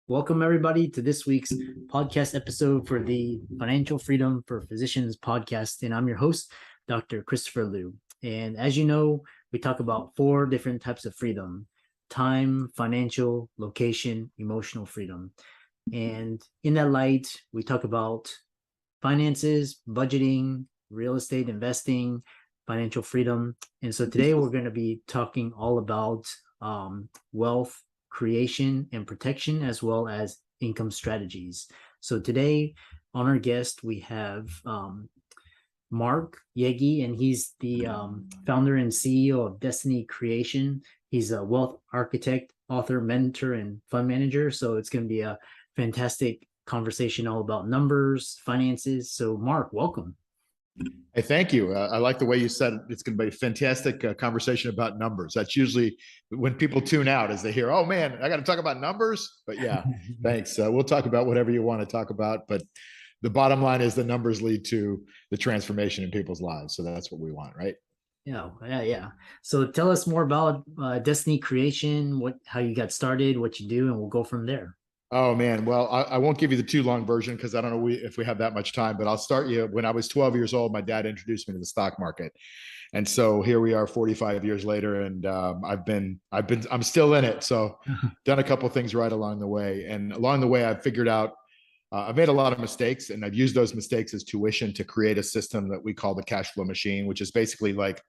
Welcome, everybody, to this week's podcast episode for the Financial Freedom for Physicians podcast. And I'm your host, Dr. Christopher Liu. And as you know, we talk about four different types of freedom: time, financial, location, emotional freedom. And in that light, we talk about finances, budgeting, real estate investing, financial freedom. And so today we're going to be talking all about wealth creation and protection, as well as income strategies. So today on our guest, we have Mark Yegge, and he's the founder and CEO of Destiny Creation. He's a wealth architect, author, mentor, and fund manager. So it's going to be a fantastic conversation all about numbers, finances. So Mark, welcome. Hey, thank you. I like the way you said it. It's going to be a fantastic conversation about numbers. That's usually when people tune out, as they hear, "Oh man, I got to talk about numbers." But yeah, thanks. We'll talk about whatever you want to talk about. But the bottom line is the numbers lead to the transformation in people's lives. So that's what we want, right? Yeah. So tell us more about Destiny Creation, how you got started, what you do, and we'll go from there. Oh man, well, I won't give you the too long version because I don't know if we have that much time. But I'll start you. When I was 12 years old, my dad introduced me to the stock market, and so here we are 45 years later, and I'm still in it. So done a couple of things right along the way, and along the way I've figured out I've made a lot of mistakes, and I've used those mistakes as tuition to create a system that we call the cash flow machine, which is basically like,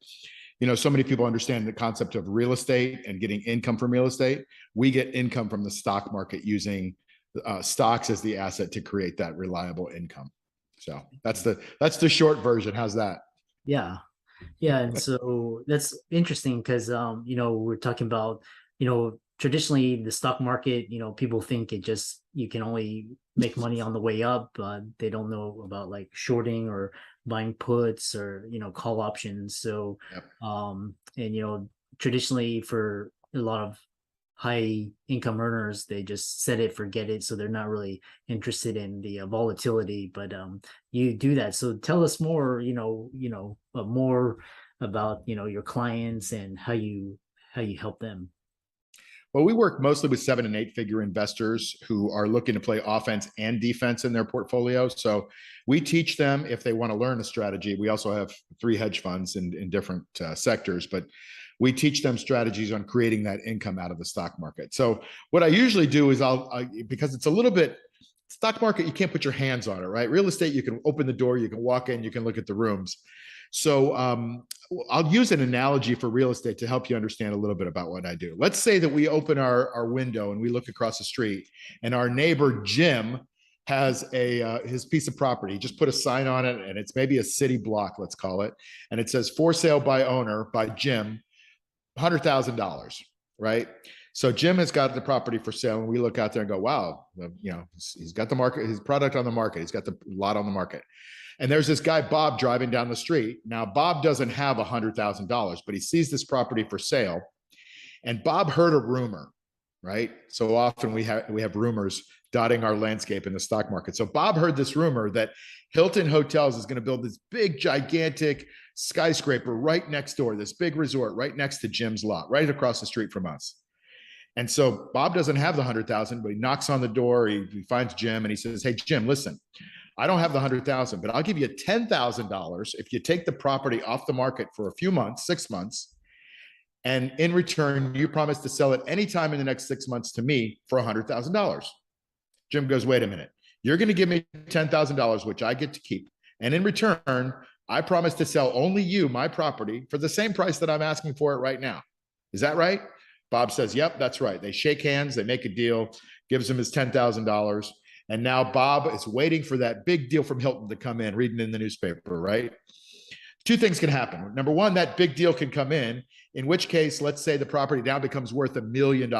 so many people understand the concept of real estate and getting income from real estate. We get income from the stock market using stocks as the asset to create that reliable income. So that's the short version. How's that? Yeah. And so that's interesting because we're talking about, traditionally the stock market, people think you can only make money on the way up, but they don't know about like shorting or buying puts or, call options. So Yep. and traditionally for a lot of high income earners, they just set it, forget it. So they're not really interested in the volatility, but you do that. So tell us more, more about, your clients and how you help them. Well, we work mostly with 7 and 8 figure investors who are looking to play offense and defense in their portfolio. So we teach them if they want to learn a strategy. We also have 3 hedge funds in different sectors, but we teach them strategies on creating that income out of the stock market. So what I usually do is because it's a little bit, stock market, you can't put your hands on it, right? Real estate, you can open the door, you can walk in, you can look at the rooms. So I'll use an analogy for real estate to help you understand a little bit about what I do. Let's say that we open our window and we look across the street, and our neighbor Jim has his piece of property. He just put a sign on it, and it's maybe a city block, let's call it, and it says "For sale by owner by Jim, $100,000." Right? So Jim has got the property for sale, and we look out there and go, "Wow, he's got the market, his product on the market. He's got the lot on the market." And there's this guy, Bob, driving down the street. Now, Bob doesn't have $100,000, but he sees this property for sale. And Bob heard a rumor, right? So often we have rumors dotting our landscape in the stock market. So Bob heard this rumor that Hilton Hotels is going to build this big, gigantic skyscraper right next door, this big resort right next to Jim's lot, right across the street from us. And so Bob doesn't have the 100,000, but he knocks on the door. He finds Jim and he says, "Hey, Jim, listen, I don't have the 100,000, but I'll give you $10,000 if you take the property off the market for a few months, 6 months. And in return, you promise to sell it anytime in the next 6 months to me for $100,000. Jim goes, "Wait a minute. You're going to give me $10,000, which I get to keep. And in return, I promise to sell only you my property for the same price that I'm asking for it right now. Is that right?" Bob says, "Yep, that's right." They shake hands, they make a deal, gives him his $10,000. And now Bob is waiting for that big deal from Hilton to come in, reading in the newspaper, right? 2 things can happen. Number one, that big deal can come in which case, let's say the property now becomes worth $1 million.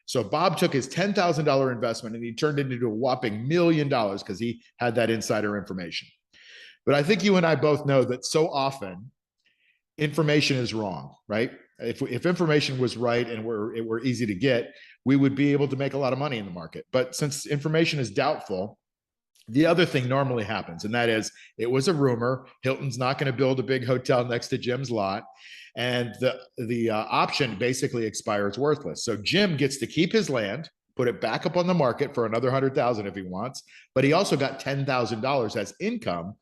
So Bob took his $10,000 investment and he turned it into a whopping $1 million because he had that insider information. But I think you and I both know that so often information is wrong, right? If information was right and it were easy to get, we would be able to make a lot of money in the market. But since information is doubtful, the other thing normally happens, and that is it was a rumor. Hilton's not going to build a big hotel next to Jim's lot, and the option basically expires worthless. So Jim gets to keep his land, put it back up on the market for another 100,000 if he wants, but he also got $10,000 as income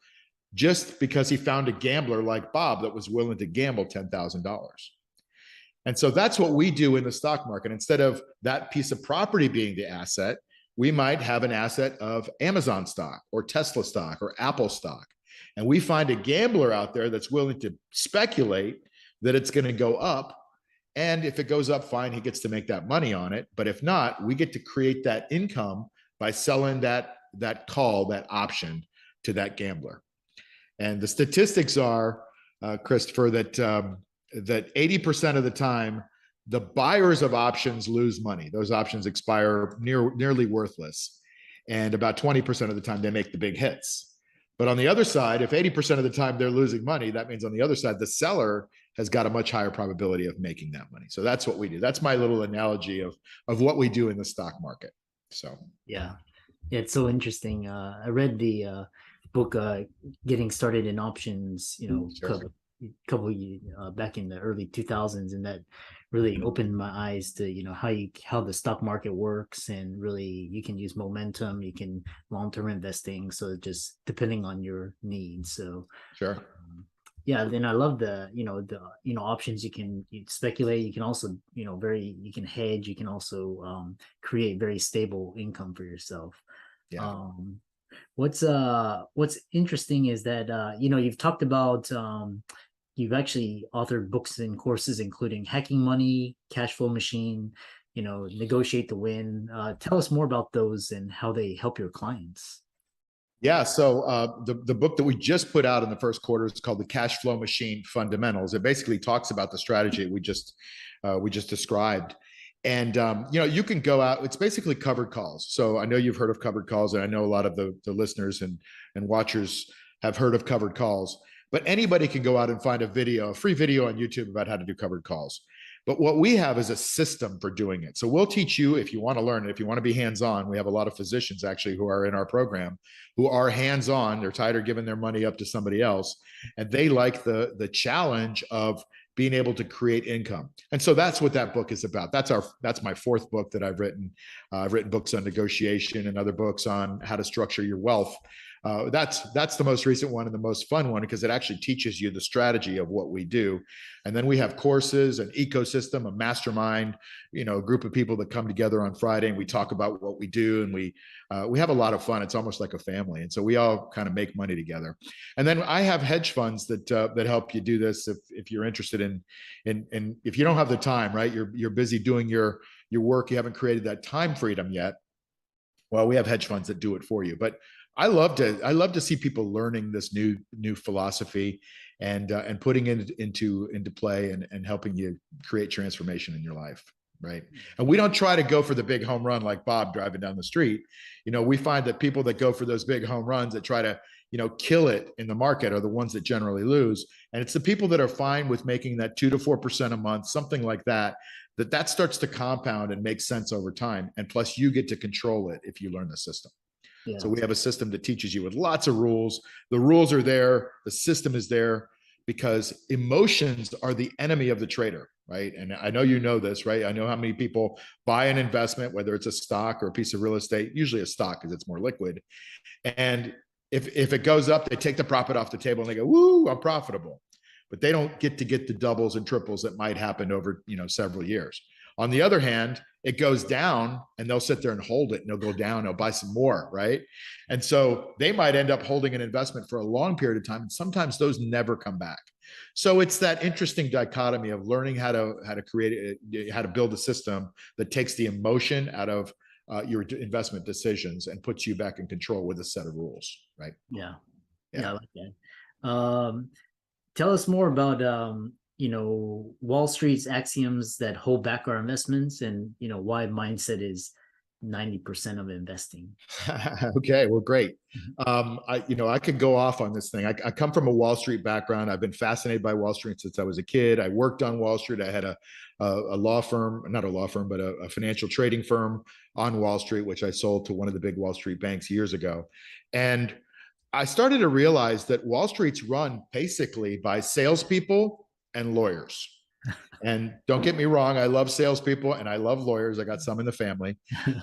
just because he found a gambler like Bob that was willing to gamble $10,000. And so that's what we do in the stock market. Instead of that piece of property being the asset, we might have an asset of Amazon stock or Tesla stock or Apple stock. And we find a gambler out there that's willing to speculate that it's going to go up. And if it goes up, fine, he gets to make that money on it. But if not, we get to create that income by selling that call, that option to that gambler. And the statistics are, Christopher, that 80% of the time, the buyers of options lose money. Those options expire nearly worthless. And about 20% of the time, they make the big hits. But on the other side, if 80% of the time they're losing money, that means on the other side, the seller has got a much higher probability of making that money. So that's what we do. That's my little analogy of what we do in the stock market. So yeah, it's so interesting. I read the book Getting Started in Options, sure. couple back in the early 2000s, and that really opened my eyes to how the stock market works, and really you can use momentum, you can long-term investing, so just depending on your needs. So sure. yeah, then I love the options. You can speculate, you can also you can hedge, you can also create very stable income for yourself. Yeah. What's interesting is that you've talked about you've actually authored books and courses including Hacking Money, Cash Flow Machine, Negotiate to Win. Tell us more about those and how they help your clients. Yeah. So the book that we just put out in the first quarter is called The Cash Flow Machine Fundamentals. It basically talks about the strategy we just described. And you can go out. It's basically covered calls. So I know you've heard of covered calls, and I know a lot of the listeners and watchers have heard of covered calls. But anybody can go out and find a free video on YouTube about how to do covered calls. But what we have is a system for doing it. So we'll teach you if you want to learn it, if you want to be hands-on. We have a lot of physicians actually who are in our program who are hands-on. They're tired of giving their money up to somebody else, and they like the challenge of being able to create income. And so that's what that book is about. That's my fourth book that I've written. I've written books on negotiation and other books on how to structure your wealth. That's the most recent one and the most fun one, because it actually teaches you the strategy of what we do. And then we have courses, an ecosystem, a mastermind, a group of people that come together on Friday, and we talk about what we do, and we have a lot of fun. It's almost like a family, and so we all kind of make money together. And then I have hedge funds that help you do this if you're interested in if you don't have the time, right? You're busy doing your work, you haven't created that time freedom yet. Well, we have hedge funds that do it for you. But I love to see people learning this new philosophy and putting it into play and helping you create transformation in your life, right? And we don't try to go for the big home run like Bob driving down the street. We find that people that go for those big home runs that try to kill it in the market are the ones that generally lose. And it's the people that are fine with making that 2 to 4% a month, something like that starts to compound and make sense over time. And plus, you get to control it if you learn the system. Yeah. So we have a system that teaches you with lots of rules. The rules are there. The system is there because emotions are the enemy of the trader, right? And I know you know this, right? I know how many people buy an investment, whether it's a stock or a piece of real estate, usually a stock because it's more liquid. And if it goes up, they take the profit off the table and they go, woo, I'm profitable. But they don't get the doubles and triples that might happen over several years. On the other hand, it goes down and they'll sit there and hold it, and they'll go down, they'll buy some more, right? And so they might end up holding an investment for a long period of time, and sometimes those never come back. So it's that interesting dichotomy of learning how to create how to build a system that takes the emotion out of your investment decisions and puts you back in control with a set of rules, right? Yeah, I like that. Tell us more about Wall Street's axioms that hold back our investments, and why mindset is 90% of investing. Okay, well, great. I could go off on this thing. I come from a Wall Street background. I've been fascinated by Wall Street since I was a kid. I worked on Wall Street. I had a law firm, not a law firm, but a financial trading firm on Wall Street, which I sold to one of the big Wall Street banks years ago. And I started to realize that Wall Street's run basically by salespeople and lawyers. And don't get me wrong, I love salespeople and I love lawyers. I got some in the family,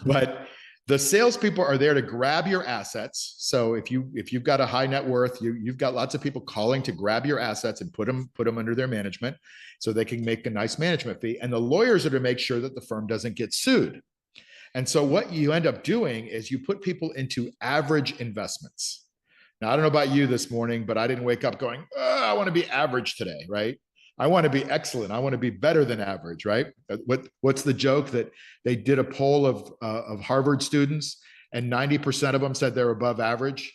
but the salespeople are there to grab your assets. So if you've got a high net worth, you've got lots of people calling to grab your assets and put them under their management, so they can make a nice management fee. And the lawyers are to make sure that the firm doesn't get sued. And so what you end up doing is you put people into average investments. Now, I don't know about you this morning, but I didn't wake up going, oh, I want to be average today, right? I want to be excellent. I want to be better than average, right? What's the joke that they did a poll of Harvard students and 90% of them said they're above average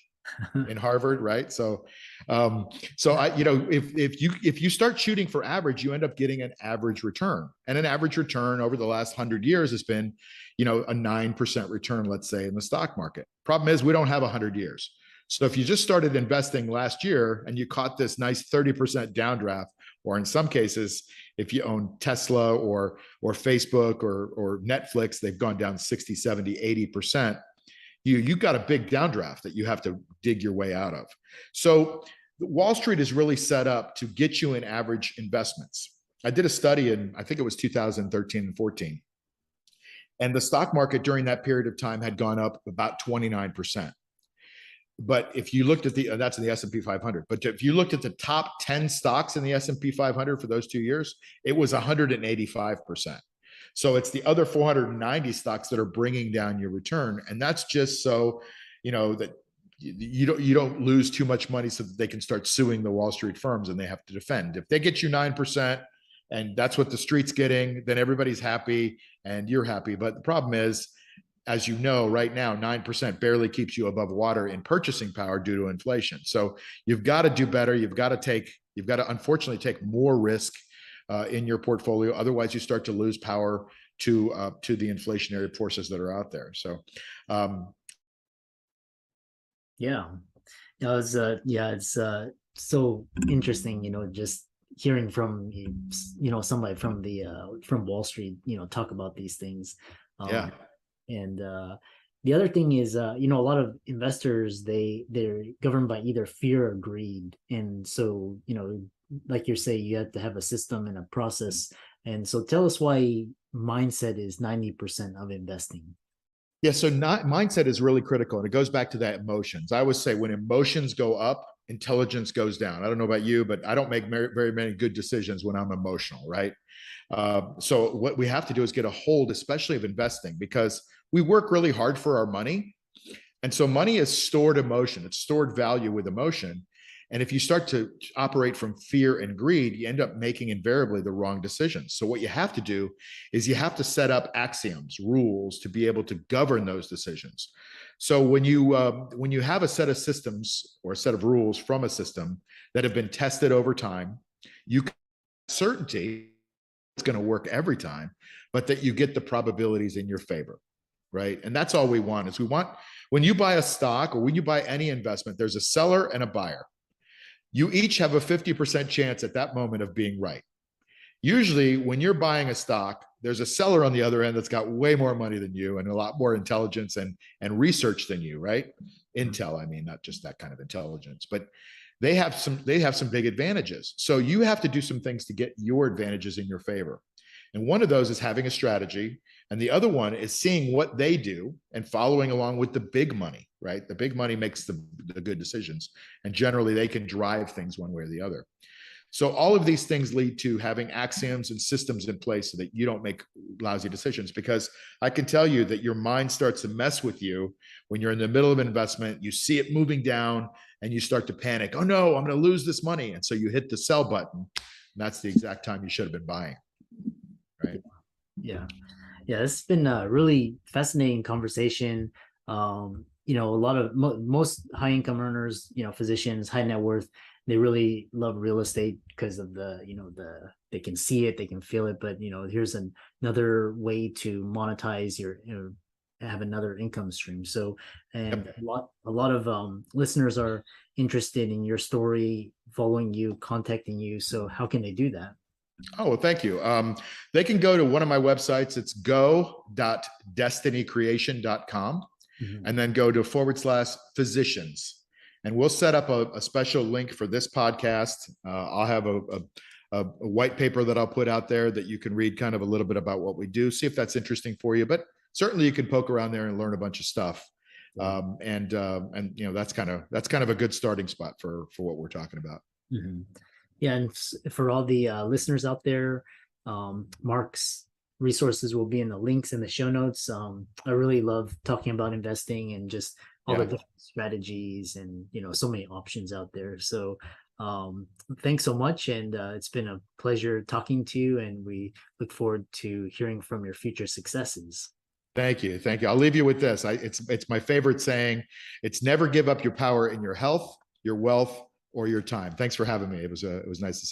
in Harvard, right? So if you start shooting for average, you end up getting an average return. And an average return over the last 100 years has been, a 9% return, let's say, in the stock market. Problem is, we don't have 100 years. So if you just started investing last year and you caught this nice 30% downdraft, or in some cases, if you own Tesla or Facebook or Netflix, they've gone down 60, 70, 80%. You got a big downdraft that you have to dig your way out of. So Wall Street is really set up to get you in average investments. I did a study in, I think it was 2013 and 14. And the stock market during that period of time had gone up about 29%. But if you looked at that's in the S&P 500. But if you looked at the top 10 stocks in the S&P 500 for those 2 years, it was 185%. So it's the other 490 stocks that are bringing down your return. And that's just so, that you don't lose too much money so that they can start suing the Wall Street firms and they have to defend. If they get you 9% and that's what the street's getting, then everybody's happy and you're happy. But the problem is, as you know, right now, 9% barely keeps you above water in purchasing power due to inflation. So you've got to do better. You've got to unfortunately take more risk in your portfolio. Otherwise, you start to lose power to the inflationary forces that are out there. So, it's so interesting, just hearing from somebody from Wall Street, talk about these things. And the other thing is, a lot of investors, they're governed by either fear or greed. And so, like you say, you have to have a system and a process. And so tell us why mindset is 90% of investing. Yeah, so mindset is really critical. And it goes back to that emotions. I always say when emotions go up, intelligence goes down. I don't know about you, but I don't make very many good decisions when I'm emotional, right? So what we have to do is get a hold, especially of investing, because we work really hard for our money. And so money is stored emotion. It's stored value with emotion. And if you start to operate from fear and greed, you end up making invariably the wrong decisions. So what you have to do is you have to set up axioms, rules to be able to govern those decisions. So when you have a set of systems or a set of rules from a system that have been tested over time, you can have certainty it's going to work every time, but that you get the probabilities in your favor, right? And that's all we want. Is we want, when you buy a stock or when you buy any investment, there's a seller and a buyer. You each have a 50% chance at that moment of being right. Usually when you're buying a stock, there's a seller on the other end that's got way more money than you and a lot more intelligence and research than you, right? Intel, I mean, not just that kind of intelligence, but they have some big advantages. So you have to do some things to get your advantages in your favor. And one of those is having a strategy. And the other one is seeing what they do and following along with the big money, right? The big money makes the good decisions. And generally they can drive things one way or the other. So all of these things lead to having axioms and systems in place so that you don't make lousy decisions, because I can tell you that your mind starts to mess with you when you're in the middle of an investment, you see it moving down and you start to panic. Oh no, I'm going to lose this money. And so you hit the sell button. And that's the exact time you should have been buying. Right. Yeah. It's been a really fascinating conversation. Most high income earners, physicians, high net worth, they really love real estate because of they can see it, they can feel it, but here's another way to monetize have another income stream. So, and a lot of listeners are interested in your story, following you, contacting you. So how can they do that? Oh, well, thank you. They can go to one of my websites. It's go.destinycreation.com and then go to /physicians. And we'll set up a special link for this podcast. I'll have a white paper that I'll put out there that you can read kind of a little bit about what we do, see if that's interesting for you. But certainly you can poke around there and learn a bunch of stuff. And that's kind of a good starting spot for what we're talking about. Mm-hmm. Yeah, and for all the listeners out there, Mark's resources will be in the links in the show notes. I really love talking about investing and just all the different strategies and so many options out there. So thanks so much, and it's been a pleasure talking to you, and we look forward to hearing from your future successes. Thank you. I'll leave you with this. It's my favorite saying. It's never give up your power in your health, your wealth, or your time. Thanks for having me. It was nice to see you.